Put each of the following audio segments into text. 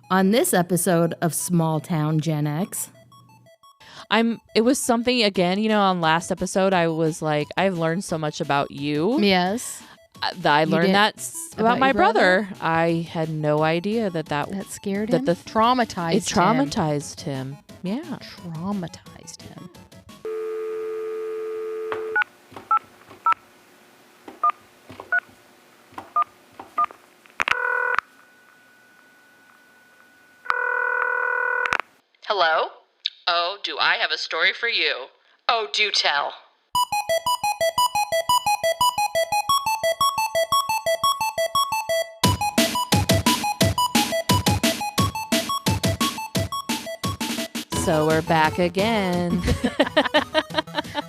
On this episode of Small Town Gen X, It was something, again, on last episode, I was like, I've learned so much about you. yes, I learned that about my your brother? I had no idea that scared that him. the traumatized. It traumatized him. Yeah. Traumatized him. Hello? Oh, do I have a story for you? Oh, do tell. So we're back again.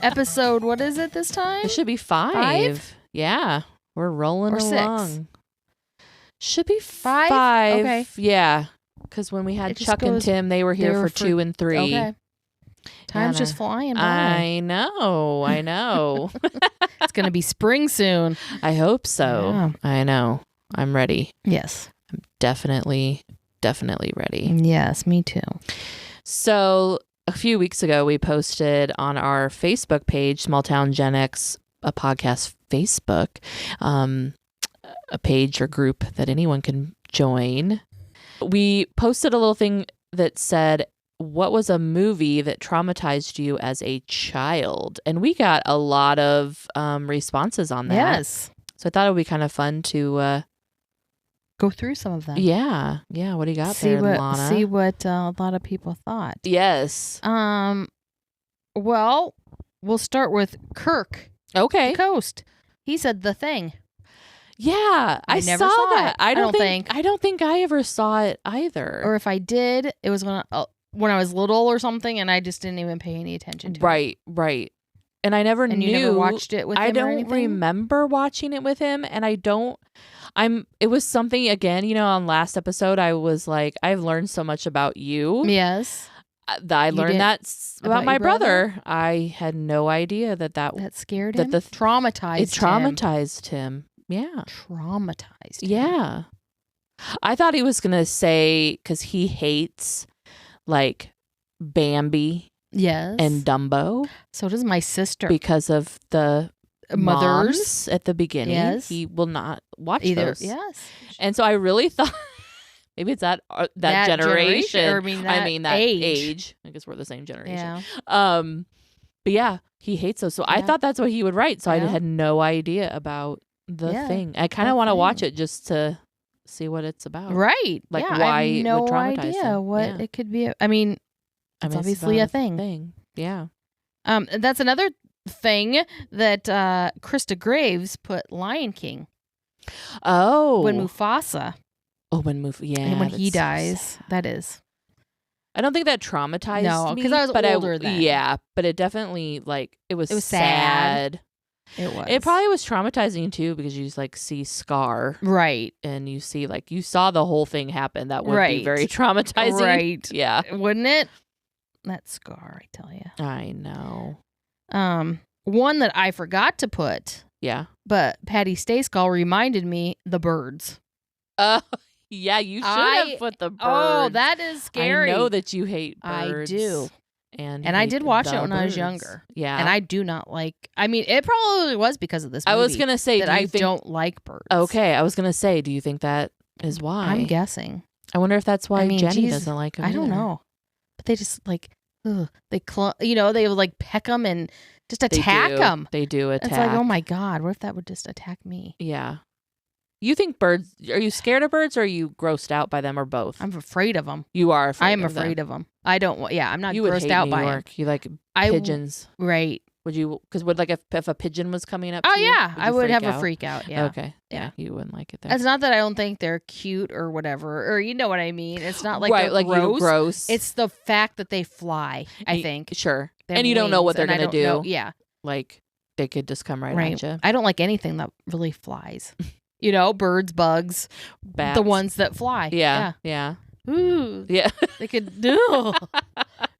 Episode, what is it this time? It should be 5. 5? Yeah. We're rolling Or 6? along. Should be 5? 5. Okay. Yeah. Because when we had Chuck and Tim, they were here for 2 and 3. Okay. Time's just flying by. I know. It's going to be spring soon. I hope so. Yeah. I know. I'm ready. Yes. I'm definitely ready. Yes, me too. So a few weeks ago, we posted on our Facebook page, Small Town Gen X, a podcast Facebook, a page or group that anyone can join. We posted a little thing that said, what was a movie that traumatized you as a child? And we got a lot of responses on that. Yes. So I thought it would be kind of fun to go through some of them. Yeah. What do you got there, Launa? See what a lot of people thought. Yes. Well, we'll start with Kirk. Okay. The Coast. He said The Thing. Yeah, I never saw saw that. it. I don't think I ever saw it either. Or if I did, it was when I was little or something, and I just didn't even pay any attention to it. Right. And I never knew. You never watched it with him I or don't anything? remember watching it with him, and it was something, again, on last episode, I was like, I've learned so much about you. Yes. I learned that about my your brother? I had no idea that scared him. It traumatized him. Yeah. Traumatized him. Yeah. I thought he was going to say, because he hates like Bambi Yes. and Dumbo. So does my sister. Because of the mothers moms at the beginning. Yes. He will not watch either. those. Yes. And so I really thought maybe it's that generation. Or that age. I guess we're the same generation. Yeah. But yeah, he hates those. So I thought that's what he would write. So I had no idea about The Thing. I kind of want to watch it just to see what it's about. Right. Like why why I have no it would traumatize idea him. what it could be. It's obviously a thing. Yeah. That's another thing that Krista Graves put Lion King. Oh. When Mufasa. Oh, yeah. And when he dies. So that is. I don't think that traumatized me. No, because I was older then. Yeah, but it definitely, it was sad. It was. It probably was traumatizing too, because you just see Scar. Right. And you see you saw the whole thing happen. That would be very traumatizing. Right. Yeah. Wouldn't it? That Scar, I tell you. I know. One that I forgot to put. Yeah. But Patty Stayskull reminded me, The Birds. Yeah, you should have put The Birds. Oh, that is scary. I know that you hate birds. I do. And I did watch it when I was younger. Yeah. And I do not it probably was because of this movie. I was going to say that I don't like birds. Okay, I was going to say, do you think that is why? I'm guessing. I wonder if that's why Jenny doesn't like them. I don't know. But they just they would peck them and just attack them. They do attack. It's like, oh my God, what if that would just attack me? Yeah. You think birds, are you scared of birds or are you grossed out by them or both? I'm afraid of them. You are afraid I am afraid of them. I don't, I'm not you grossed out New by York. them. You like pigeons. Right. Would you, because if a pigeon was coming up to you? Yeah, I would have a freak out. Yeah. Okay. Yeah, you wouldn't like it there. It's not that I don't think they're cute or whatever, or you know what I mean. It's not like right, they're gross. Gross. It's the fact that they fly, I think. Sure. And you don't know what they're going to do. Know, yeah. Like, they could just come right at you. I don't like anything that really flies. Birds, bugs, bats. The ones that fly. Yeah. Ooh. Yeah. They could do.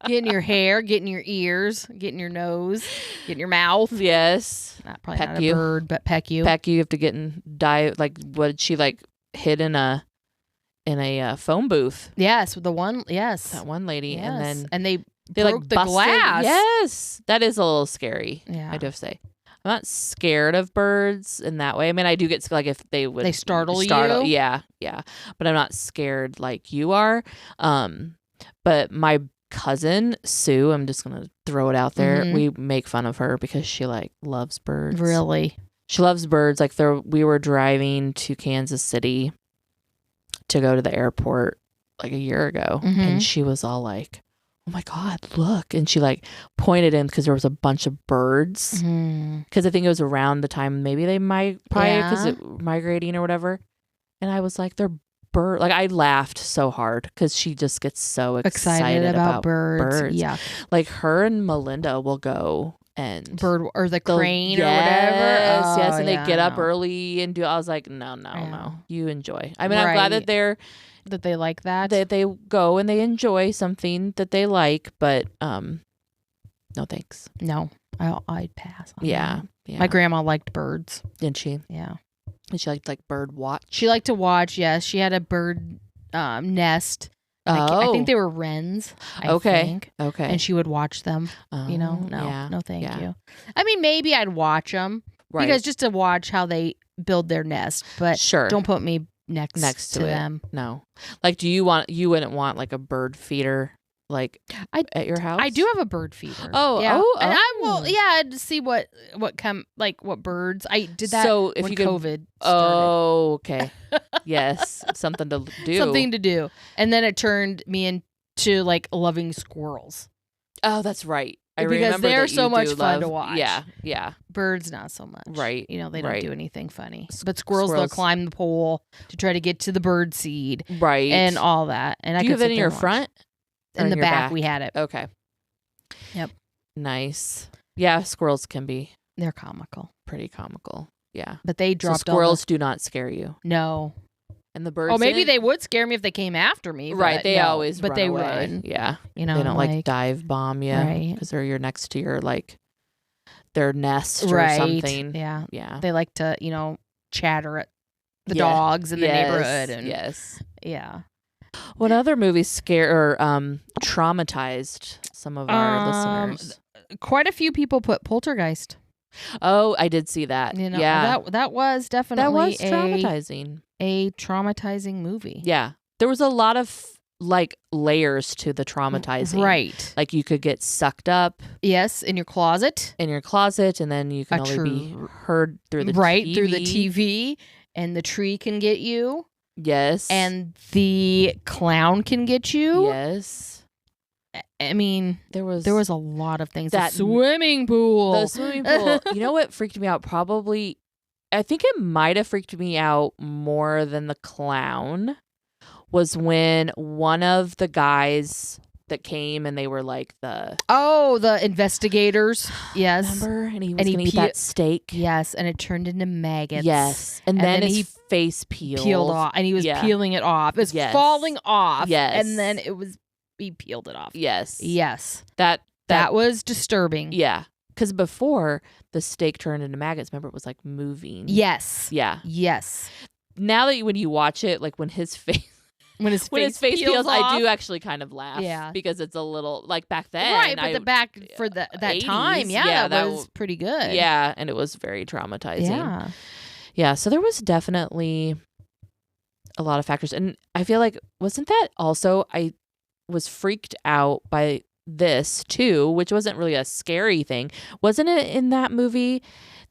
Get in your hair, get in your ears, get in your nose, get in your mouth. Yes. Probably not a bird, but peck you. Peck you. You have to get and die. What she hid in in a phone booth. Yes, the one. Yes, That one lady, yes. and they they broke like the busted. glass. Yes, that is a little scary. Yeah. I do have to say, I'm not scared of birds in that way. I mean, I do get like if they would They startle you? Yeah, but I'm not scared like you are. But my cousin Sue, I'm just gonna throw it out there. Mhm. We make fun of her because she like loves birds. Really? She loves birds. Like we were driving to Kansas City to go to the airport like a year ago, and she was all like, "Oh my God, look!" And she like pointed in because there was a bunch of birds. Because I think it was around the time maybe they migrating or whatever. And I was like, "They're bird." Like I laughed so hard because she just gets so excited about birds. Yeah, like her and Melinda will go and bird or the crane or whatever. Yes, Oh, and they yeah, get up no. early and do. I was like, no, Yeah. you enjoy. I mean, I'm glad that that they like that. they go and they enjoy something that they like, but no thanks. No, I'd pass on Yeah, that. yeah. My grandma liked birds. Didn't she? Yeah. And she liked like bird watch. She liked to watch. Yes, she had a bird nest. I think they were wrens. I think. Okay. And she would watch them. No, thank you. I mean, maybe I'd watch them because just to watch how they build their nest. But don't put me next to them. No. Like, you wouldn't want like a bird feeder like at your house? I do have a bird feeder. Oh, yeah. And I will, to see what birds. I did that so if when you could, COVID started. Oh, okay. Yes, something to do. Something to do. And then it turned me into like loving squirrels. Oh, that's right. Because they're so much fun to watch. Yeah. Birds, not so much. Right. They don't do anything funny. But squirrels, they'll climb the pole to try to get to the bird seed. Right. And all that. And do you have it in your front? In the back, we had it. Okay. Yep. Nice. Yeah, squirrels can be. They're comical. Pretty comical. Yeah. But they dropped squirrels do not scare you. No. And the birds. Oh, maybe they would scare me if they came after me. Right. They always but run they away. run. Yeah. They don't like dive bomb you. Right. Because they're next to your their nest or something. Yeah. Yeah. They like to, chatter at the dogs in the neighborhood. And, yes. Yeah. What other movies scare or traumatized some of our listeners? Quite a few people put Poltergeist. Oh, I did see that. That was definitely traumatizing. A traumatizing movie. Yeah. There was a lot of layers to the traumatizing. Right. Like you could get sucked up. Yes, in your closet. And then you can only be heard through the TV. Through the TV. And the tree can get you. Yes. And the clown can get you. Yes. I mean, there was a lot of things. The swimming pool. The swimming pool. You know what freaked me out? Probably, I think it might have freaked me out more than the clown was when one of the guys that came and they were like the investigators. Yes. Remember? And he was going to eat that steak. Yes. And it turned into maggots. Yes. And then his face peeled off. And he was peeling it off. It was falling off. Yes. And then he peeled it off. Yes. Yes. That was disturbing. Yeah. Because before the steak turned into maggots, remember it was like moving. Yes. Yeah. Yes. Now that when you watch it, like when his face peels off, I do actually kind of laugh. Yeah. Because it's a little like back then. Right, but the back for that 80s, time, that was pretty good. Yeah, and it was very traumatizing. Yeah. Yeah, so there was definitely a lot of factors. And I feel like, wasn't that also, I was freaked out by this too, which wasn't really a scary thing. Wasn't it in that movie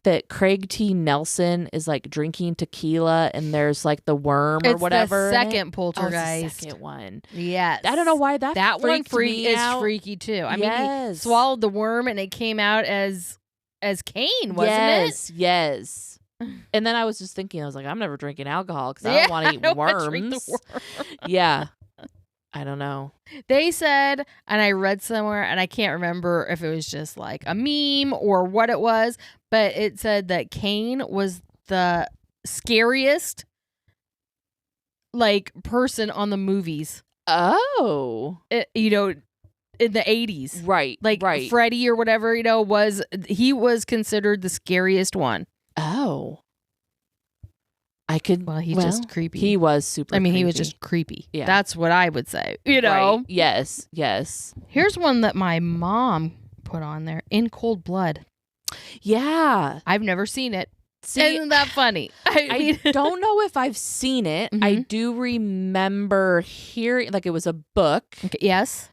that Craig T. Nelson is like drinking tequila and there's like the worm or whatever? It's the second Poltergeist. It's the second one. Yes. I don't know why that one is out. freaky too. I mean, he swallowed the worm and it came out as Cain, wasn't it? Yes. And then I was just thinking, I was like, I'm never drinking alcohol because I don't want to eat worms. Drink the worm. Yeah. I don't know. They said, and I read somewhere, and I can't remember if it was just like a meme or what it was, but it said that Cain was the scariest person on the movies. Oh. In the 80s. Right. Right. Freddy or whatever, he was considered the scariest one. Oh. I I could. Well, he's just creepy. He was super. I mean, creepy. he was just creepy. Yeah. That's what I would say. You know. Right. Yes. Yes. Here's one that my mom put on there: In Cold Blood. Yeah. I've never seen it. See, Isn't that funny? I don't know if I've seen it. I do remember hearing, like, it was a book. Okay, yes.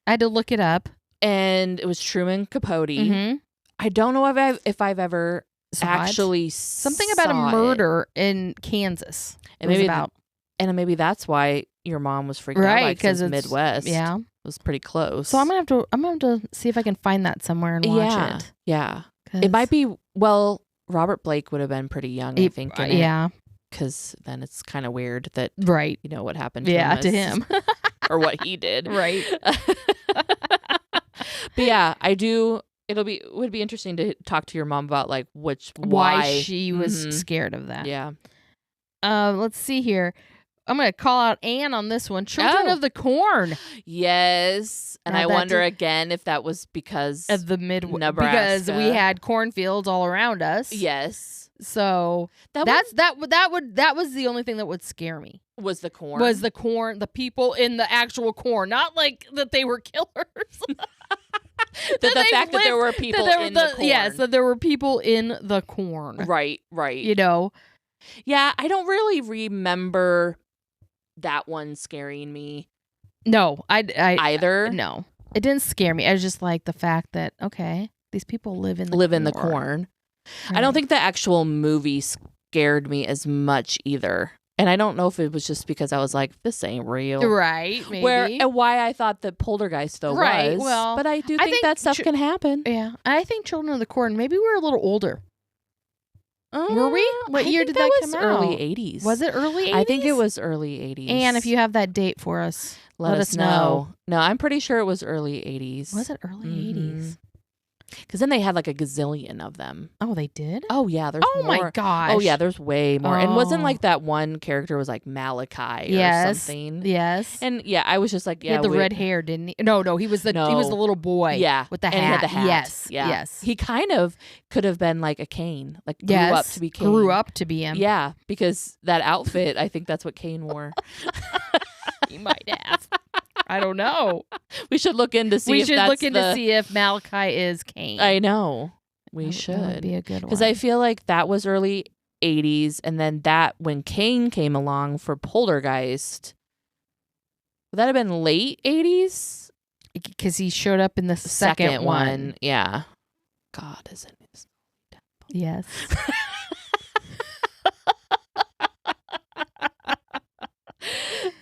I had to look it up. And it was Truman Capote. I don't know if I've ever actually something about a murder in Kansas. And maybe that's why your mom was freaked out, because it's Midwest. Yeah, it was pretty close. So I'm gonna have to see if I can find that somewhere and watch it. Yeah, it might be. Well, Robert Blake would have been pretty young, I think. In it, because then it's kind of weird that you know what happened. To him, or what he did. Right. But yeah, I do. It would be interesting to talk to your mom about like why she was scared of that. Yeah. Let's see here. I'm going to call out Anne on this one. Children of the Corn. Yes. And I wonder again if that was because of the Midwest. Nebraska. Because we had cornfields all around us. Yes. So that was the only thing that would scare me. Was the corn. The people in the actual corn. Not like that they were killers. the fact that there were people in the corn. Yes, that there were people in the corn. Right. You know? Yeah, I don't really remember that one scaring me. No, I either. No, it didn't scare me. I was just like the fact that these people live in the corn. Right. I don't think the actual movie scared me as much either. And I don't know if it was just because I was like, this ain't real. Right, maybe. And why I thought that Poltergeist was. Well, but I do think that stuff can happen. Yeah. I think Children of the Corn, maybe we were a little older. Were we? What year did that come out? Early 80s. Was it early 80s? I think it was early 80s. And if you have that date for us, let us know. No, I'm pretty sure it was early 80s. Was it early 80s? Because then they had like a gazillion of them. Oh, they did? Oh, yeah. There's more. Oh, my gosh. Oh, yeah. There's way more. And wasn't like that one character was like Malachi or something? Yes. And yeah, I was just like, he had the red hair, didn't he? No, he was the little boy. Yeah. With the hat. And he had the hat. Yes. Yeah. Yes. He kind of could have been like a Kane. Like grew up to be Kane. Grew up to be him. Yeah. Because that outfit, I think that's what Kane wore. He might have. I don't know. We should look in to see we should look in to see if Malachi is Kane. I know. We should. That would be a good one. Because I feel like that was early 80s. And then when Kane came along for Poltergeist, would that have been late 80s? Because he showed up in the second one. Yeah. God, isn't it? Yes.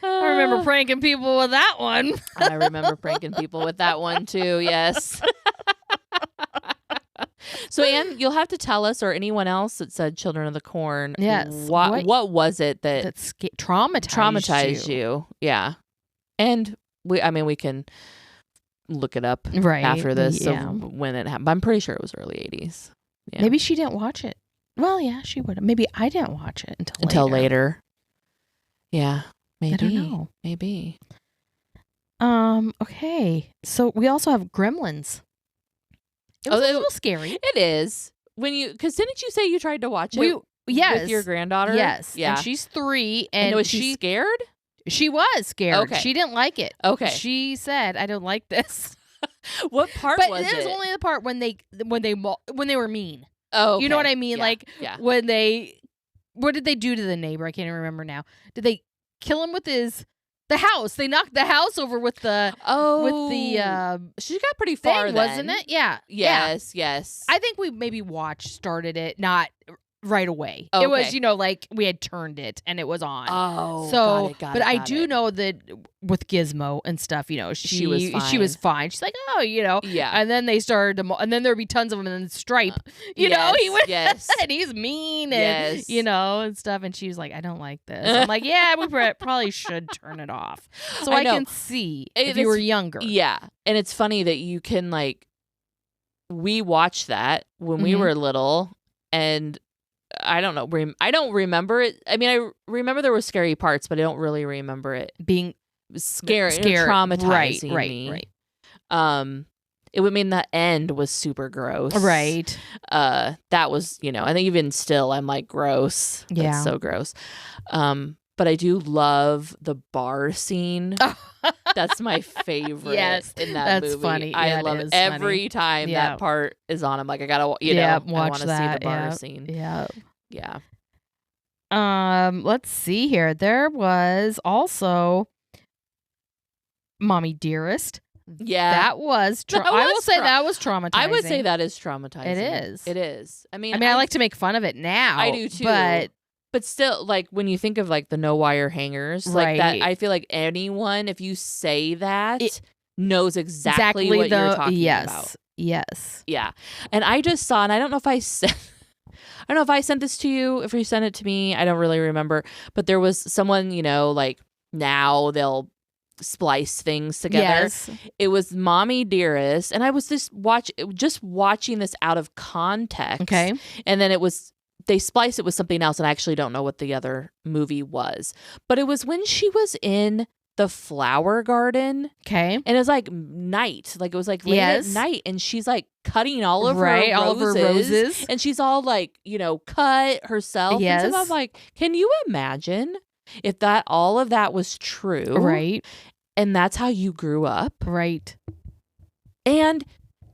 I remember pranking people with that one. I remember pranking people with that one too, yes. So, Anne, you'll have to tell us, or anyone else that said Children of the Corn, yes, what was it that traumatized you? Yeah. And we can look it up after this when it happened. I'm pretty sure it was early 80s. Yeah. Maybe she didn't watch it. Well, yeah, she would have. Maybe I didn't watch it until later. Yeah. Maybe. I don't know. Maybe. Okay. So we also have Gremlins. It was a little scary. It is. Because didn't you say you tried to watch it with your granddaughter? Yes. Yeah. And she's 3. And was she scared? She was scared. Okay. She didn't like it. Okay. She said, "I don't like this." What part was it? But it was only the part when they were mean. Oh, okay. You know what I mean? Yeah. Like when what did they do to the neighbor? I can't even remember now. Did they kill him with the house? They knocked the house over with the she got pretty far thing, then. wasn't it? Yeah. Yes. I think we maybe started it, not right away. Okay. It was, like we had turned it and it was on. Oh, so got it, I do know that with Gizmo and stuff, she was fine. She was fine. She's like, yeah. And then they started to, and then there'd be tons of them, and then Stripe, he went, and he's mean, and and stuff. And she was like, I don't like this. I'm like, yeah, we probably should turn it off. So I can see if you were younger. Yeah, and it's funny that you can we watched that when we were little, and I don't know. I don't remember it. I mean, I remember there were scary parts, but I don't really remember it being scary, traumatizing right, me. Right. the end was super gross. Right. That was, I think even still I'm like, gross. Yeah. That's so gross. But I do love the bar scene. That's my favorite in that movie. That's funny. I love it. Every time that part is on, I'm like, I gotta, I want to see the bar scene. Yeah. Yeah. Let's see here. There was also Mommy Dearest. Yeah. That was I will say that was traumatizing. I would say that is traumatizing. It is. It is. I mean, I like to make fun of it now. I do too. But still, like, when you think of, like, the no wire hangers, like that, I feel like anyone, if you say that, knows exactly what you're talking about. Yes. Yeah. And I just saw, and I don't know if I sent this to you, if you sent it to me, I don't really remember. But there was someone, like, now they'll splice things together. Yes. It was Mommy Dearest, and I was just watching this out of context. Okay. And then they spliced it with something else, and I actually don't know what the other movie was. But it was when she was in the flower garden. Okay. And it was like night. Like, it was like late at night, and she's like cutting all of her roses. And she's all like, cut herself. Yes. And so I'm like, can you imagine if all of that was true? Right. And that's how you grew up? Right. And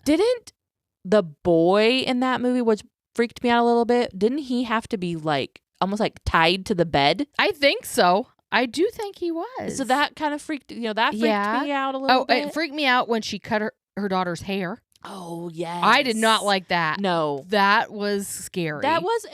didn't the boy in that movie, which freaked me out a little bit, didn't he have to be like almost like tied to the bed? I think so. I do think he was. So that kind of freaked me out a little bit. It freaked me out when she cut her daughter's hair. Oh, yes. I did not like that. No. That was scary. That was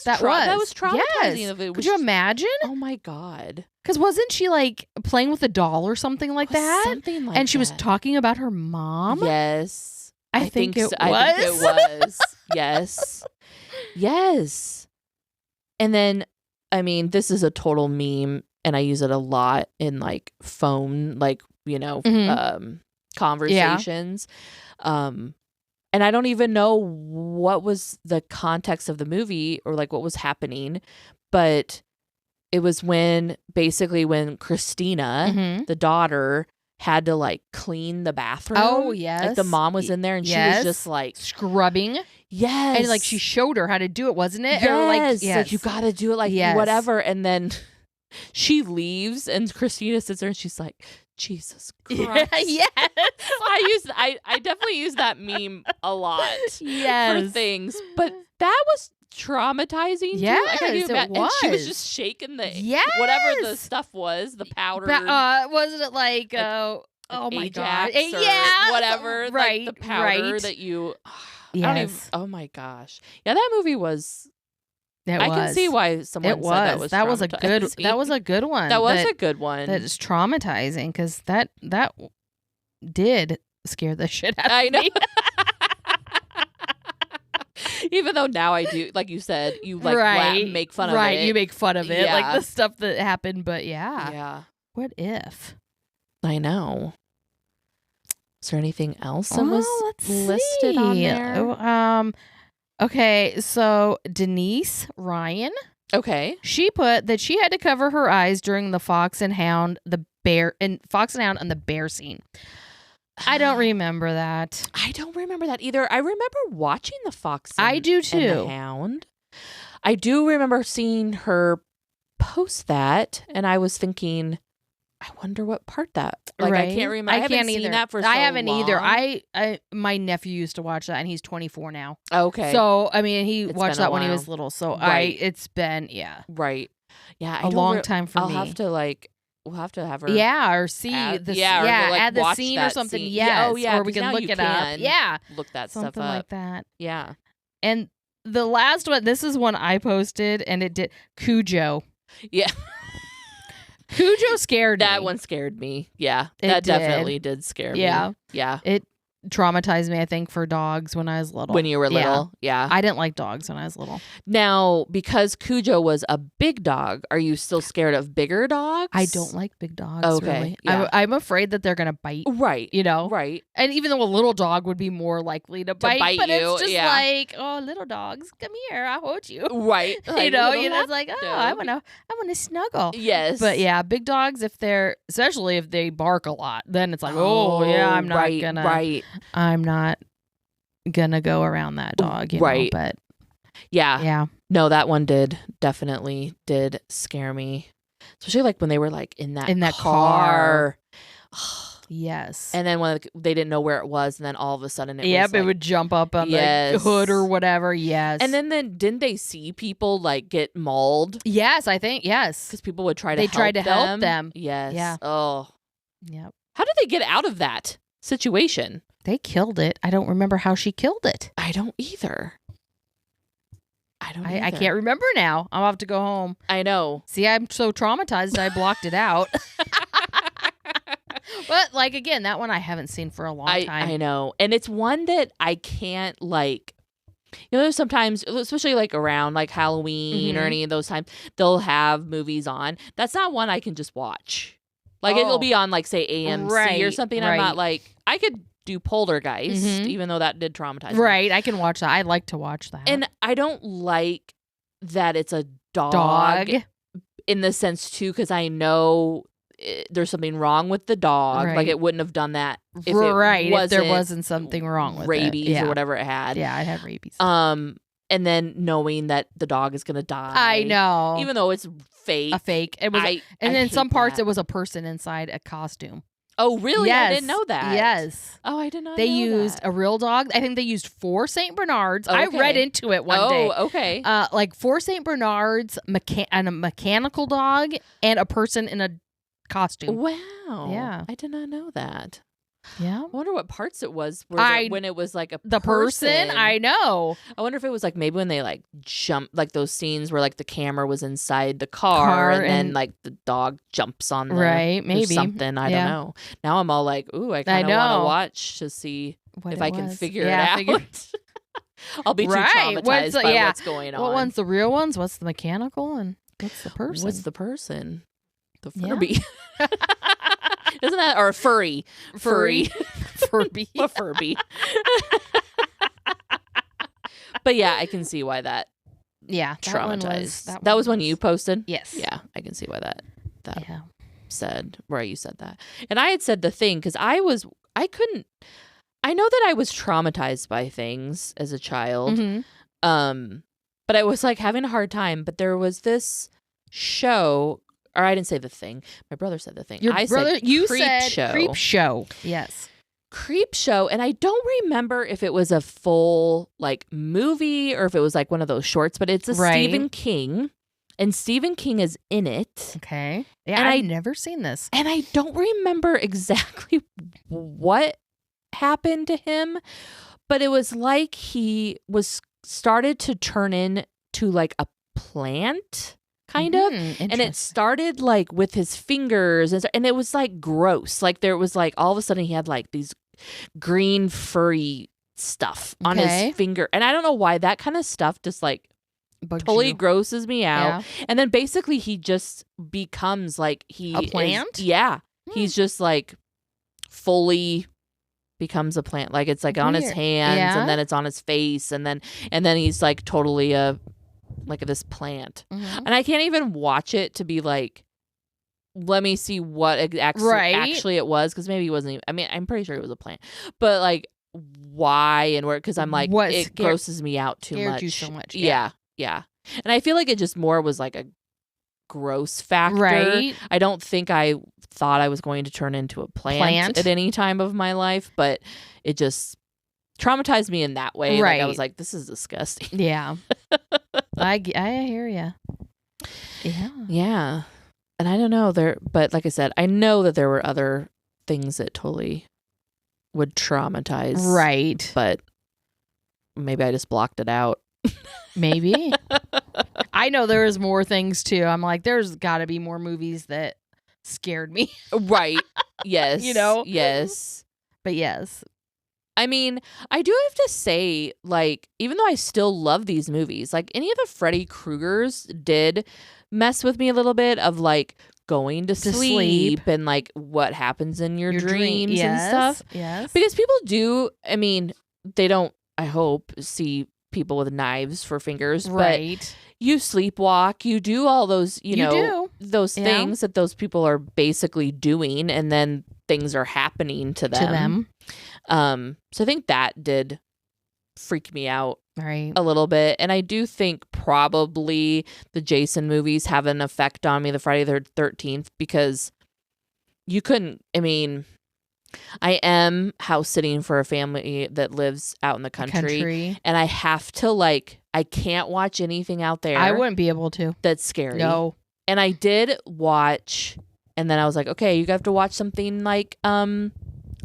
traumatizing. Yes. Could you imagine? Oh, my God. Because wasn't she like playing with a doll or something like that? Something like that. And she was talking about her mom? Yes. I think it was. I think it was. Yes. Yes. And then, I mean, this is a total meme, and I use it a lot in like phone, like, conversations. Yeah. And I don't even know what was the context of the movie or like what was happening, but it was when Christina, the daughter, had to like clean the bathroom. Oh, yes. Like the mom was in there, and she was just like scrubbing. Yes. And like she showed her how to do it, wasn't it? Yes. Or like, like you got to do it like whatever. And then she leaves, and Christina sits there, and she's like, Jesus Christ. Yes. I definitely use that meme a lot. Yes. For things. But that was traumatizing. Yes, it was. And she was just shaking whatever the stuff was, the powder. Wasn't it like oh my God. Yeah. Whatever. Right. Like the powder that you... Yes. Oh my gosh. Yeah, that movie was... I can see why someone said that was That was a good one. That was a good one. That is traumatizing, because that did scare the shit out of me. Even though now I do, like you said, you like make fun of it. Right, you make fun of it. Yeah. Like the stuff that happened, but yeah. Yeah. What if? I know. Is there anything else that was listed on there? Okay, so Denise Ryan. Okay. She put that she had to cover her eyes during the Fox and Hound on the bear scene. I don't remember that. I don't remember that either. I remember watching the Fox I do too. And the Hound. I do remember seeing her post that, and I was thinking, I wonder what part that. Like, I can't remember. I haven't seen that for so long. I haven't either. My nephew used to watch that, and he's 24 now. Okay. So, I mean, he watched that when he was little. So, it's been, Right. Yeah. A long time for me. I'll have to, like, we'll have to have her. Yeah, or see add, the add the scene or something. Scene. Yes. Or we can look it up. Yeah. Look that something stuff up. Like that. Yeah. And the last one, this is one I posted, and it did Cujo. Yeah. Cujo scared me. That one scared me. Yeah. That definitely did scare me. Yeah. Yeah. It traumatized me, I think, for dogs when I was little. When you were little? Yeah. I didn't like dogs when I was little. Now, because Cujo was a big dog, are you still scared of bigger dogs? I don't like big dogs, okay. Really. Yeah. I'm afraid that they're going to bite. Right. You know? Right. And even though a little dog would be more likely to bite but you. It's just like, oh, little dogs, come here, I'll hold you. Right. Like, you know, it's like, oh, I want to snuggle. Yes. But yeah, big dogs, especially if they bark a lot, then it's like, oh yeah, I'm not gonna. Right. I'm not gonna go around that dog, you know, but yeah. No, that one definitely did scare me. Especially like when they were like in that car. Yes. And then when they didn't know where it was, and then all of a sudden it would jump up on the hood or whatever. Yes. And then didn't they see people like get mauled? Yes, I think yes. Because people would try to help them. Yes. Yeah. Oh. Yep. How did they get out of that situation? They killed it. I don't remember how she killed it. I don't either. I can't remember now. I'll have to go home. I know. See, I'm so traumatized I blocked it out. But like again, that one I haven't seen for a long time. I know. And it's one that I can't like, you know, sometimes, especially like around like Halloween or any of those times, they'll have movies on. That's not one I can just watch. Like it'll be on like say AMC or something. I'm not like, I could do Poltergeist, even though that did traumatize me. Right, I can watch that. I like to watch that. And I don't like that it's a dog. In the sense too, because I know there's something wrong with the dog. Like it wouldn't have done that if if there wasn't something wrong with rabies or whatever it had. Yeah, it had rabies. And then knowing that the dog is gonna die. I know, even though it's fake. A fake. It was, and then some parts it was a person inside a costume. Oh, really? Yes. I didn't know that. Yes. Oh, I did not They know used that. a real dog. I think they used 4 St. Bernards. Okay. I read into it one day. Oh, okay. Like 4 St. Bernards, and a mechanical dog, and a person in a costume. Wow. Yeah. I did not know that. Yeah. I wonder what parts it was when it was like the person. I know. I wonder if it was like maybe when they like jump, like those scenes where like the camera was inside the car and then like the dog jumps on the maybe something. I don't know. Now I'm all like, ooh, I kind of want to watch to see if I can figure it out. I'll be too traumatized by what's going on. What one's the real ones? What's the mechanical and what's the person? What's the person? The Furby. Isn't that or furry? Furby. A Furby. But yeah, I can see why that. Yeah, traumatized. That was when you posted. Yes. Yeah, I can see why that said where you said that, and I had said the thing because I know that I was traumatized by things as a child, but I was like having a hard time. But there was this show. Or I didn't say the thing. My brother said the thing. You said show. Creep Show. Yes. Creep Show. And I don't remember if it was a full like movie or if it was like one of those shorts, but it's a Stephen King. And Stephen King is in it. Okay. Yeah, and I've never seen this. And I don't remember exactly what happened to him, but it was like he was started to turn into like a plant. Kind of. And it started like with his fingers and it was like gross. Like there was like all of a sudden he had like these green furry stuff on his finger. And I don't know why that kind of stuff just like totally grosses me out. Yeah. And then basically he just becomes like a plant? He's just like fully becomes a plant. Like it's like on his hands and then it's on his face and then he's like totally like this plant. And I can't even watch it to be like, let me see what actually it was, because maybe it wasn't even, I mean, I'm pretty sure it was a plant, but like why and where, because I'm like, it grosses me out too much. You so much. Yeah. And I feel like it just more was like a gross factor. Right. I don't think I thought I was going to turn into a plant at any time of my life, but it just traumatized me in that way. Right. Like I was like, this is disgusting. Yeah. I hear you. Yeah. And I don't know but like I said, I know that there were other things that totally would traumatize. Right. But maybe I just blocked it out. Maybe. I know there was more things too. I'm like, there's got to be more movies that scared me. Right. Yes. You know? Yes. But yes. I mean, I do have to say, like, even though I still love these movies, like any of the Freddy Kruegers did mess with me a little bit of like going to sleep and like what happens in your dreams and stuff. Yes. Because people do, I mean, they don't, I hope, see people with knives for fingers. Right. But you sleepwalk, you do all those, you know, those things that those people are basically doing. And then things are happening to them. So I think that did freak me out a little bit. And I do think probably the Jason movies have an effect on me, the Friday the 13th, because you couldn't, I mean, I am house sitting for a family that lives out in the country. And I have to I can't watch anything out there. I wouldn't be able to. That's scary. No. And I did watch, and then I was like, okay, you have to watch something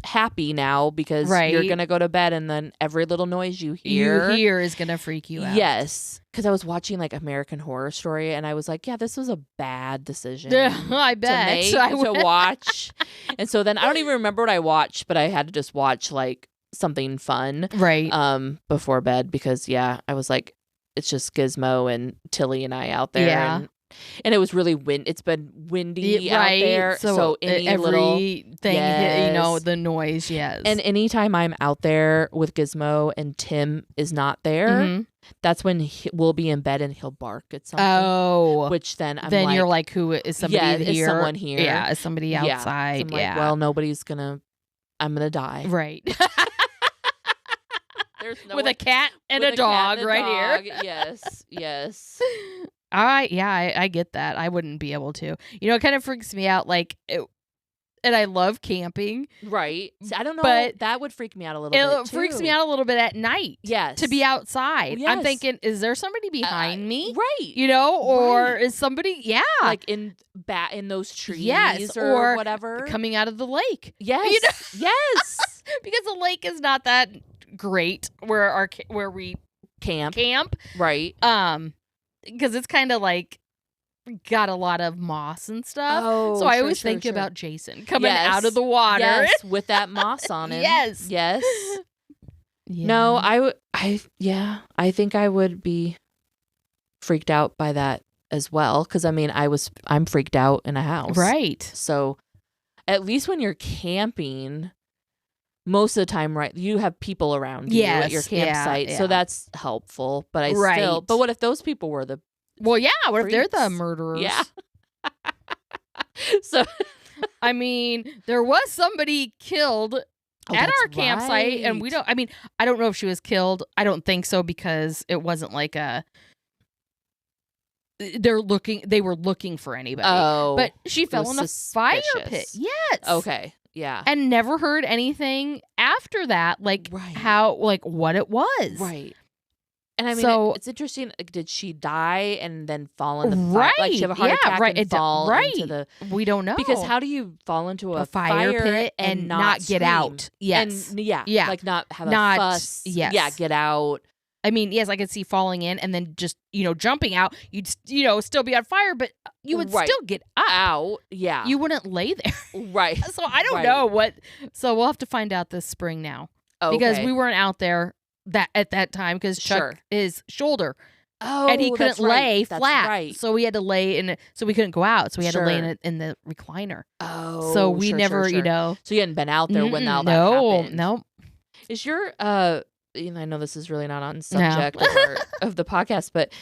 happy now, because you're going to go to bed, and then every little noise you hear is going to freak you out. Yes. Because I was watching American Horror Story, and I was like, yeah, this was a bad decision. I bet. To watch. And so then I don't even remember what I watched, but I had to just watch something fun. Before bed, because I was like, it's just Gizmo and Tilly and I out there. Yeah. And it was really it's been windy out there. So any little thing, the noise, yes. And anytime I'm out there with Gizmo and Tim is not there, that's when we'll be in bed and he'll bark at something. Oh. Which then you're like, who is somebody here? Is someone here? Yeah, is somebody outside? So I'm well, I'm going to die. Right. There's no with a cat and a dog right here. Yes. All right. Yeah, I get that. I wouldn't be able to. It kind of freaks me out. And I love camping. Right. I don't know. But that would freak me out a little bit. It freaks me out a little bit at night. Yes. To be outside. Yes. I'm thinking, is there somebody behind me? Right. Or is somebody, in those trees or whatever. Coming out of the lake. Yes. Yes. Because the lake is not that great where we camp. Right. Because it's kind of got a lot of moss and stuff. Oh, so I always think about Jason coming out of the water. Yes, with that moss on him. Yes. Yeah. No, I think I would be freaked out by that as well. Because I'm freaked out in a house. Right. So at least when you're camping, most of the time, right, you have people around you at your campsite. So that's helpful. But but what if those people were the Well, yeah, what freaks? if they're the murderers? Yeah. So, there was somebody killed at our campsite, and I don't know if she was killed. I don't think so, because it wasn't they were looking for anybody. Oh. But she fell in a fire pit. Yes. Okay. Yeah. And never heard anything after that, how, what it was. Right. And it's interesting. Did she die and then fall in the fire? Right. She have a heart attack and fall into the... We don't know. Because how do you fall into a fire pit and not get out? Yes. And not have a fuss. Yes. Yeah, get out. Yes, I could see falling in and then just, jumping out. You'd, still be on fire, but you would still get out. Yeah. You wouldn't lay there. Right. So I don't know what. So we'll have to find out this spring now. Okay. Because we weren't out there at that time because Chuck his shoulder. Oh, and he couldn't lay flat. Right. So we had to lay in it. So we couldn't go out. So we had to lay in the recliner. Oh. So we never, So you hadn't been out there when all that happened. No. Is your I know this is really not on subject of the podcast, but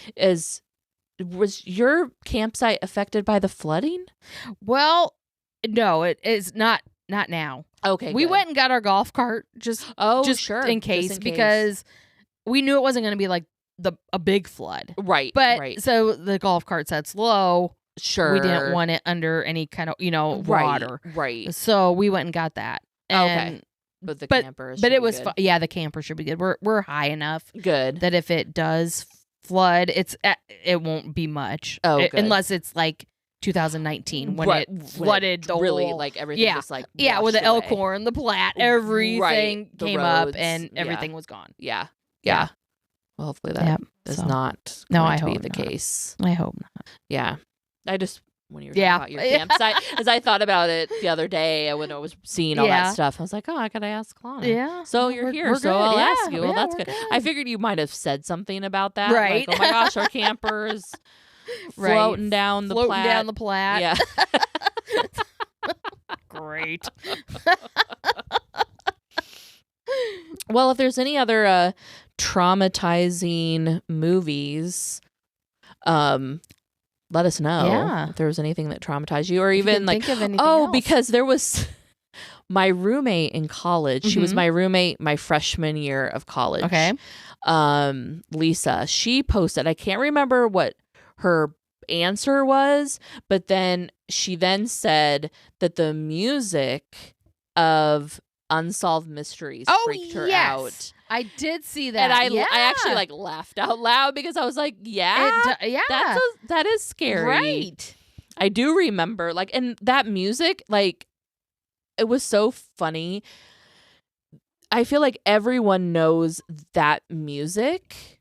was your campsite affected by the flooding? Well, no, it is not now. Okay, we went and got our golf cart just in case, because we knew it wasn't going to be a big flood, right? But so the golf cart sets low. Sure, we didn't want it under any kind of water, right? So we went and got that. And, okay. But the camper, but it was the camper should be good. We're high enough, good, that if it does flood, it won't be much. Unless it's 2019 when it flooded the really whole, everything just with the away. Elkhorn, the Platte, everything came roads, up and everything was gone. Yeah. Well, hopefully that is not going to be the case. I hope not. Yeah, I just. When you were talking about your campsite, as I thought about it the other day, when I was seeing all that stuff, I was like, oh, I gotta ask Launa. Yeah. So you're here, so I'll ask you. Well, that's good. I figured you might have said something about that. Right. Oh my gosh, our campers floating down the Platte. Yeah. Great. Well, if there's any other traumatizing movies, let us know if there was anything that traumatized you, or even think of anything else. Because there was my roommate in college, she was my roommate my freshman year of college. Okay. Lisa, she posted, I can't remember what her answer was, but then she then said that the music of Unsolved Mysteries freaked her out. I did see that. And I actually like laughed out loud because I was like, yeah, that is scary. Right. I do remember like, and that music, like, it was so funny. I feel like everyone knows that music.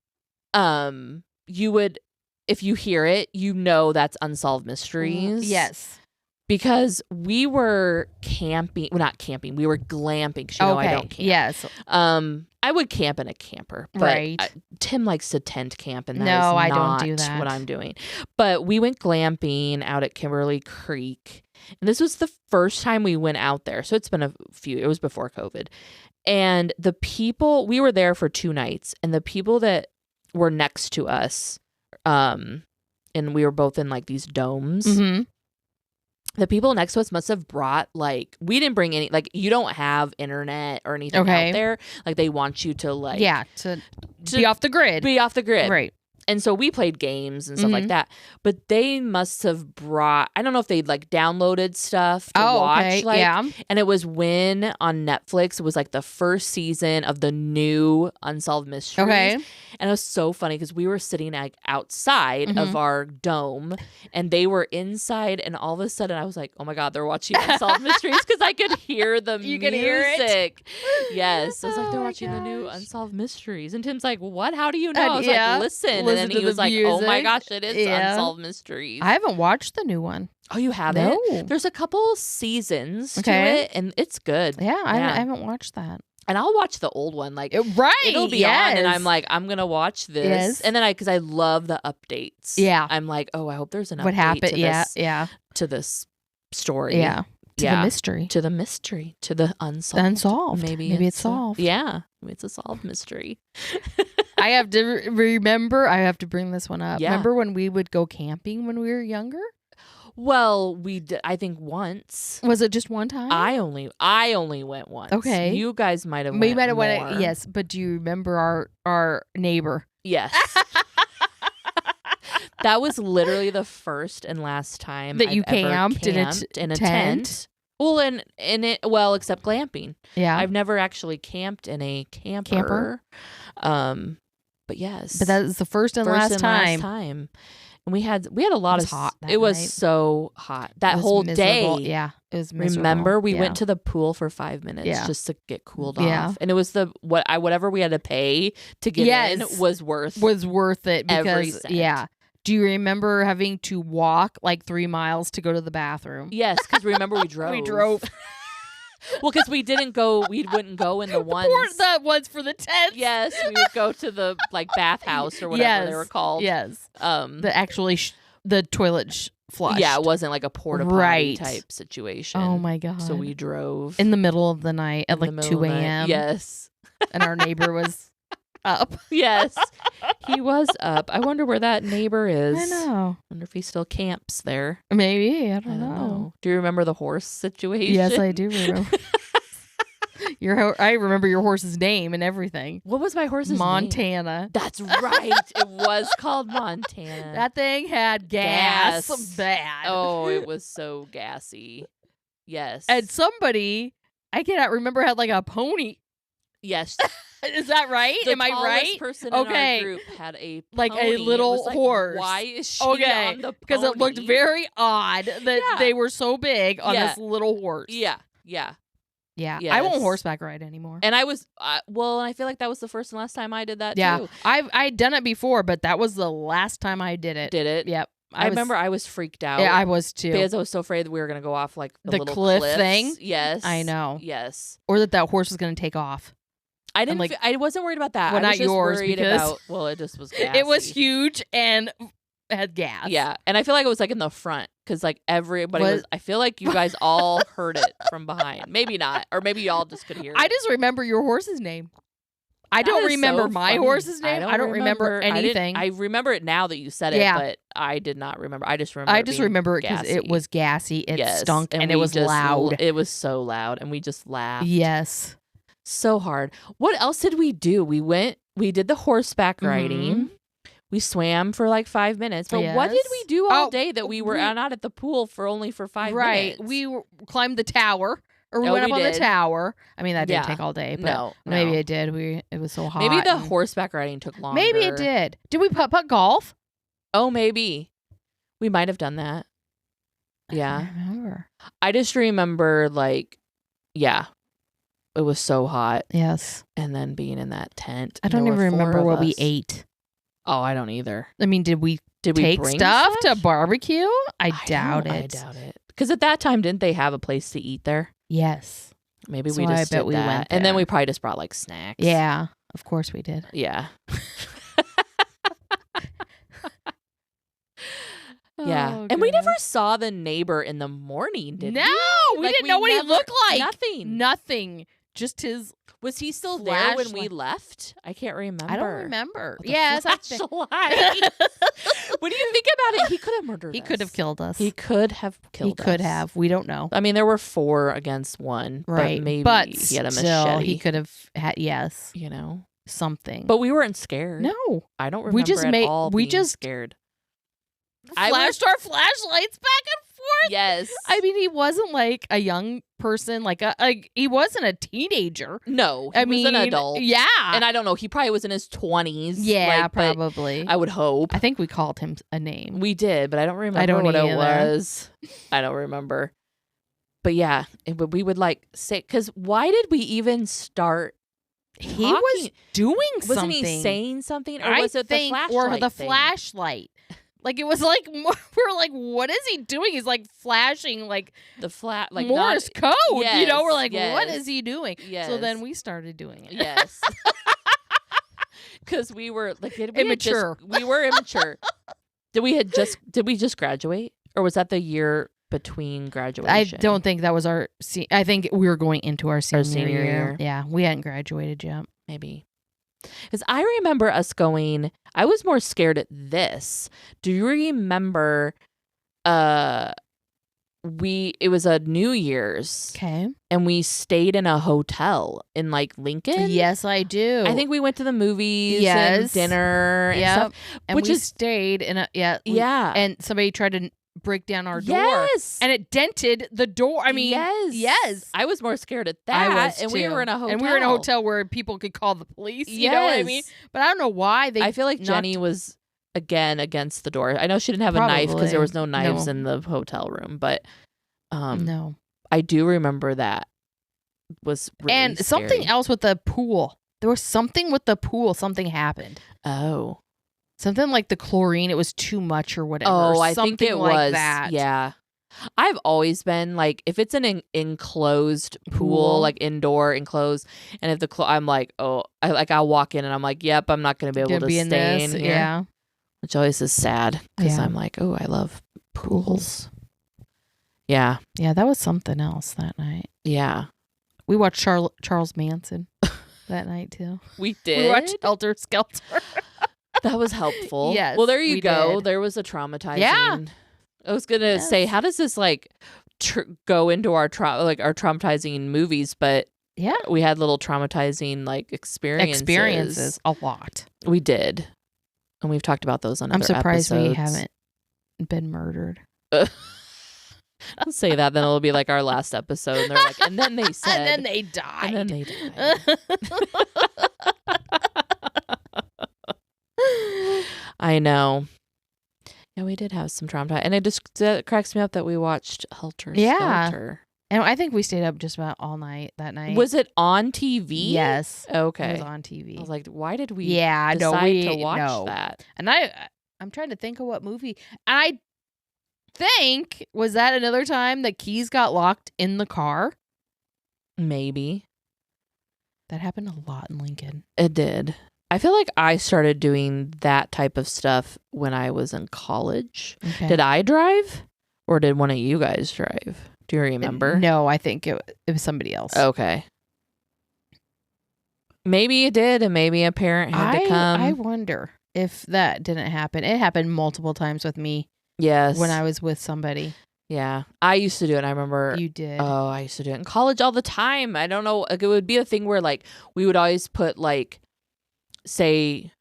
You would, if you hear it, you know that's Unsolved Mysteries. Yes. Because we were camping, well, not camping, we were glamping. 'Cause you know I don't camp. Yes. I would camp in a camper, but right. Tim likes to tent camp, and that no, is I not don't do that. what I'm doing. But we went glamping out at Kimberly Creek, and this was the first time we went out there. So it's been it was before COVID. And the people, we were there for 2 nights, and the people that were next to us, and we were both in like these domes. Mm-hmm. The people next to us must have brought, like, we didn't bring any, like, you don't have internet or anything out there. Like, they want you to, like... Yeah, to be off the grid. Be off the grid. Right. And so we played games and stuff like that. But they must have brought, I don't know if they'd like downloaded stuff to watch. Okay. Like, yeah. And it was when on Netflix, it was like the first season of the new Unsolved Mysteries. Okay. And it was so funny because we were sitting like outside of our dome and they were inside. And all of a sudden I was like, oh my God, they're watching Unsolved Mysteries because I could hear the music. Could hear it? Yes. I was like, they're watching the new Unsolved Mysteries. And Tim's like, what? How do you know? I was like, listen. And then he was like, music. Oh my gosh, it is Unsolved Mysteries. I haven't watched the new one. Oh, you haven't? No. There's a couple seasons to it, and it's good. Yeah, I haven't watched that. And I'll watch the old one. Like, right. It'll be on, and I'm like, I'm going to watch this. Yes. And then because I love the updates. Yeah. I'm like, oh, I hope there's an update what happened? to this, to this story. Yeah. To the mystery. To the mystery. To the unsolved. Maybe it's solved. Yeah. It's a solved mystery. I have to remember. I have to bring this one up. Yeah. Remember when we would go camping when we were younger? Well, we did, I think once. Was it just one time? I only went once. Okay. You guys might have went We might have more. went. Yes, but do you remember our neighbor? Yes. That was literally the first and last time that I've you ever camped in a tent. Well, except glamping. Yeah. I've never actually camped in a camper. But yes. But that was the first and last time. And we had a lot of hot. It was so hot that whole miserable. day. Yeah, it was miserable. Remember, we went to the pool for 5 minutes just to get cooled off, and it was whatever we had to pay to get in was worth it because every cent. Do you remember having to walk like 3 miles to go to the bathroom? Yes, because remember we drove. We drove. Well, because we wouldn't go in the ones. The ones for the tents. Yes, we would go to the like bathhouse or whatever they were called. Yes. The toilet flush. Yeah, it wasn't like a porta potty type situation. Oh my God. So we drove in the middle of the night at like 2 a.m. Yes. And our neighbor was up. Yes. He was up. I wonder where that neighbor is. I know. I wonder if he still camps there. Maybe. I don't know. Do you remember the horse situation? Yes, I do remember. I remember your horse's name and everything. What was my horse's name? Montana. That's right. It was called Montana. That thing had gas. Bad. Oh, it was so gassy. Yes. And somebody, I cannot remember, had like a pony. Yes. Is that right? Am I right? The person in our group had a pony. Like a little horse. Why is she on the pony? Because it looked very odd that they were so big on this little horse. Yeah. Yes. I won't horseback ride anymore. And I was, I feel like that was the first and last time I did that too. I'd done it before, but that was the last time I did it. Did it? Yep. I remember I was freaked out. Yeah, I was too. Because I was so afraid that we were going to go off like the little cliff cliffs. thing. Yes. I know. Yes. Or that horse was going to take off. I didn't. I wasn't worried about that. Well, I was not just yours worried about. Well, it just was gassy. It was huge and had gas. Yeah, and I feel like it was like in the front because like everybody was. I feel like you guys all heard it from behind. Maybe not, or maybe y'all just could hear it. I just remember your horse's name. I don't remember my horse's name. I don't remember anything. I remember it now that you said it, but I did not remember. I just remember it because it was gassy. It stunk and it was loud. It was so loud and we just laughed. Yes. So hard. What else did we do? We did the horseback riding. We swam for like 5 minutes. But what did we do all day that we were not at the pool for only 5 minutes? Right. We climbed the tower. Or we went up on the tower. I mean, that didn't take all day, but no. Maybe it did. It was so hot. Maybe the horseback riding took longer. Maybe it did. Did we putt golf? Oh, maybe. We might have done that. Yeah. I don't remember. I just remember it was so hot. Yes. And then being in that tent. I don't even remember what we ate. Oh, I don't either. I mean, did we take stuff to barbecue? I doubt it. Because at that time, didn't they have a place to eat there? Yes. Maybe we just did that. Went there. And then we probably just brought like snacks. Yeah, of course we did. Yeah. Yeah. Oh, and we never saw the neighbor in the morning, did we? No, we didn't know what he looked like. Nothing. Just his. Was he still there when we left? I can't remember. I don't remember. Yes, flashlight. When do you think about it? He could have murdered us. He could have killed us. He could have killed us. He could have. We don't know. I mean, there were 4 against 1. Right. But maybe he had a machete. He could have had, something. But we weren't scared. No. I don't remember at all being scared. Flashed our flashlights back and forth. Yes. I mean, he wasn't like a young person, he wasn't a teenager. No, he was an adult. Yeah. And I don't know, he probably was in his 20s. Yeah, probably. I would hope. I think we called him a name. We did, but I don't remember what it was. I don't remember. But yeah, we would say, because why did we even start talking? He was doing something. Wasn't he saying something? Or was it the flashlight or the thing? Flashlight. Like, it was like, we're like, what is he doing? He's like flashing like Morse code. Yes, we're like, what is he doing? Yes. So then we started doing it. Yes. Because we were like immature. We were immature. Did we just graduate? Or was that the year between graduation? I don't think that was I think we were going into our senior year. Yeah, we hadn't graduated yet. Maybe. Because I remember us going, I was more scared at this. Do you remember it was a New Year's. Okay. And we stayed in a hotel in Lincoln. Yes, I do. I think we went to the movies and dinner and stuff. And we stayed in a and somebody tried to break down our door. Yes. And it dented the door. I mean, yes. I was more scared at that. I was too. We were in a hotel. And we were in a hotel where people could call the police. You know what I mean? But I don't know why I feel like Jenny was, again, against the door. I know she didn't have a knife because there was no knives in the hotel room. But no. I do remember that was really And scary. something else with the pool. There was something with the pool. Something happened. Oh. Something like the chlorine, it was too much or whatever. Oh, I think it was that. Yeah. I've always been if it's an enclosed pool, like indoor enclosed, and if I'm like, I'll walk in and I'm like, yep, I'm not going to be able to stay in here. Yeah. Which always is sad because I'm like, oh, I love pools. Yeah. Yeah, that was something else that night. Yeah. We watched Charles Manson that night too. We did? We watched Helter Skelter. That was helpful. Yes. Well, there you go. Did. There was a traumatizing. Yeah. I was gonna say, how does this go into our traumatizing movies? But yeah, we had little traumatizing experiences. A lot. We did, and we've talked about those on other episodes. I'm surprised we haven't been murdered. I'll say that, then it'll be like our last episode. And they're like, and then they said, and then they died. And then they died. I know. Yeah, we did have some trauma. And it cracks me up that we watched Helter Skelter. And I think we stayed up just about all night that night. Was it on TV? Yes. Okay. It was on TV. I was like, why did we decide to watch that? And I'm trying to think of what movie. I think, was that another time the keys got locked in the car? Maybe. That happened a lot in Lincoln. It did. I feel like I started doing that type of stuff when I was in college. Okay. Did I drive? Or did one of you guys drive? Do you remember? No, I think it was somebody else. Okay. Maybe it did, and maybe a parent had to come. I wonder if that didn't happen. It happened multiple times with me. Yes. When I was with somebody. Yeah. I used to do it. I remember. You did. Oh, I used to do it in college all the time. I don't know. Like, it would be a thing where, like, we would always put, like, say,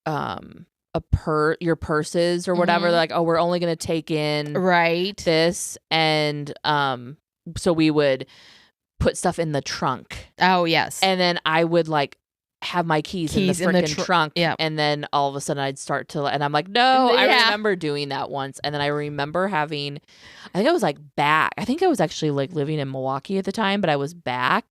your purses or whatever. Like, oh, we're only going to take in this. And so we would put stuff in the trunk. Oh, yes. And then I would, like, have my keys in the freaking trunk. Yep. And then all of a sudden I'd start to, and I'm like, no, I remember doing that once. And then I remember having, I think I was like back. I think I was actually like living in Milwaukee at the time, but I was back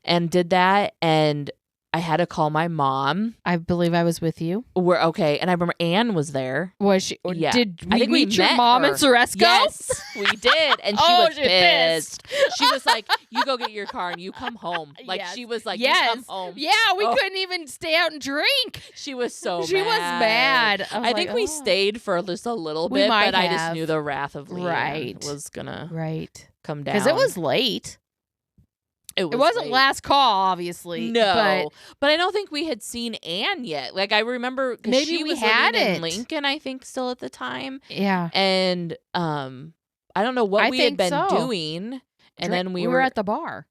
and did that. And I had to call my mom. I believe I was with you. We're okay. And I remember Anne was there. Was she? Yeah. Did we meet your mom in Ceresco? Yes, we did. And she was pissed. She was like, you go get your car and you come home. Like, she was like, you come home. Yeah, we couldn't even stay out and drink. She was so mad. She was mad. I think we stayed for just a little bit, but I just knew the wrath of Leanne was going to come down. Because it was late. It wasn't late. Last call, obviously. No, but I don't think we had seen Anne yet. Like, I remember maybe she was living in Lincoln, I think, still at the time. Yeah, and I don't know what we had been doing, and then we were at the bar.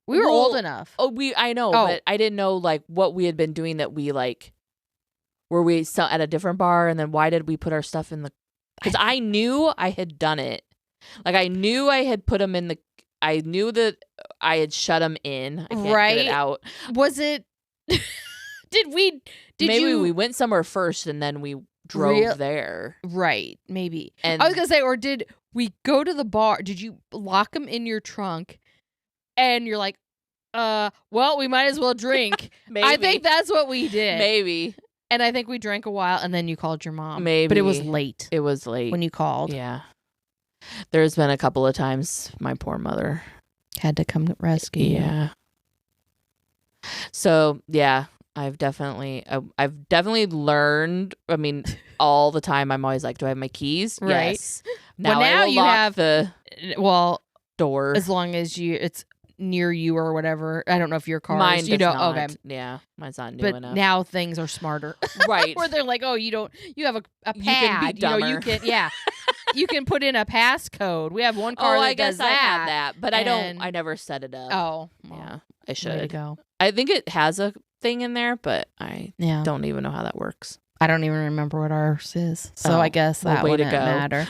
We were old enough. I know, but I didn't know like what we had been doing. That we like, were we at a different bar, and then why did we put our stuff in the? Because I knew I had done it. Like, I knew I had put them in the. I knew that I had shut them in. I can't get it out. Was it? Maybe we went somewhere first and then we drove there. Right. Maybe. And I was gonna say, or did we go to the bar? Did you lock them in your trunk? And you're like, well, we might as well drink. Maybe. I think that's what we did. Maybe. And I think we drank a while, and then you called your mom. Maybe. But it was late. It was late when you called. Yeah. There's been a couple of times my poor mother had to come rescue you. Yeah. So, yeah, I've definitely learned, I mean, all the time I'm always like, do I have my keys? Right. Yes. Now, now you have the door. As long as it's near you or whatever. I don't know if your car Mine is, does not. Okay. Yeah, mine's not new but enough. Now things are smarter. Right. Where they're like, oh, you have a pad. You can be dumber. You can you can put in a passcode. We have one car that I guess does that. I had that, but I never set it up. Oh. Well, yeah. I should. Way to go. I think it has a thing in there, but I don't even know how that works. I don't even remember what ours is. So I guess that wouldn't matter.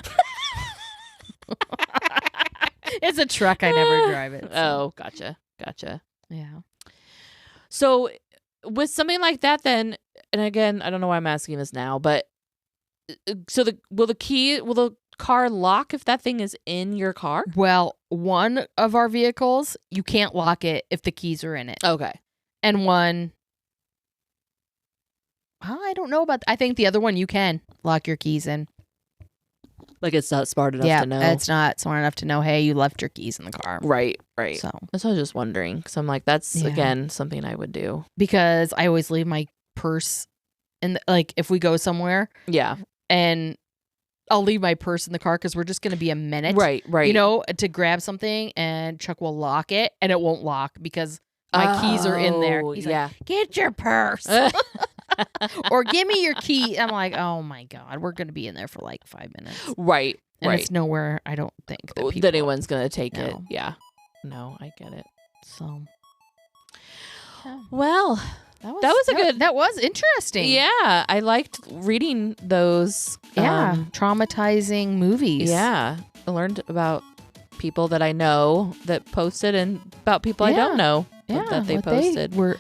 It's a truck. I never drive it. Oh, So. gotcha. Yeah. So with something like that, then, and again, I don't know why I'm asking this now, but so will the car lock if that thing is in your car? Well, one of our vehicles, you can't lock it if the keys are in it. Okay. And one, I don't know about. I think the other one you can lock your keys in. Like, it's not smart enough to know. It's not smart enough to know, hey, you left your keys in the car. Right. So that's what I was just wondering. Because I'm like, that's, again, something I would do. Because I always leave my purse in like, if we go somewhere. Yeah. And I'll leave my purse in the car because we're just going to be a minute. Right. To grab something, and Chuck will lock it, and it won't lock because my keys are in there. He's like, get your purse. Or give me your key. I'm like, oh my God, we're going to be in there for like 5 minutes. Right. And it's nowhere, I don't think, that anyone's going to take it. Yeah. No, I get it. So. Yeah. Well, that was interesting. Yeah. I liked reading those. Traumatizing movies. Yeah. I learned about people that I know that posted and about people I don't know that they posted. They were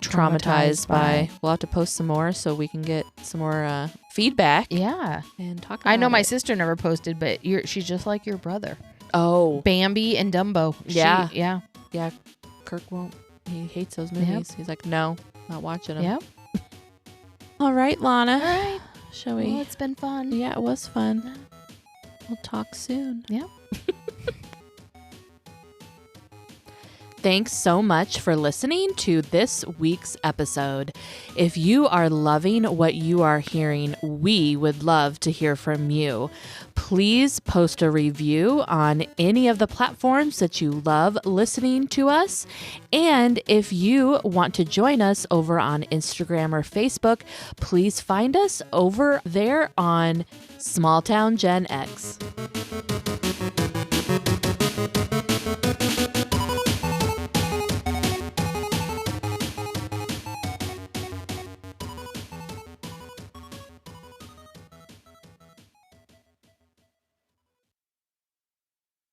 traumatized by. We'll have to post some more so we can get some more feedback. Yeah. And talk about I know my sister never posted, but she's just like your brother. Oh. Bambi and Dumbo. Yeah. Yeah. Kirk won't. He hates those movies. He's like, no, not watching them. Yep. All right, Launa. All right. Shall we? Well, it's been fun. Yeah, it was fun. We'll talk soon. Yeah. Thanks so much for listening to this week's episode. If you are loving what you are hearing, we would love to hear from you. please post a review on any of the platforms that you love listening to us. And if you want to join us over on Instagram or Facebook, please find us over there on Small Town Gen X.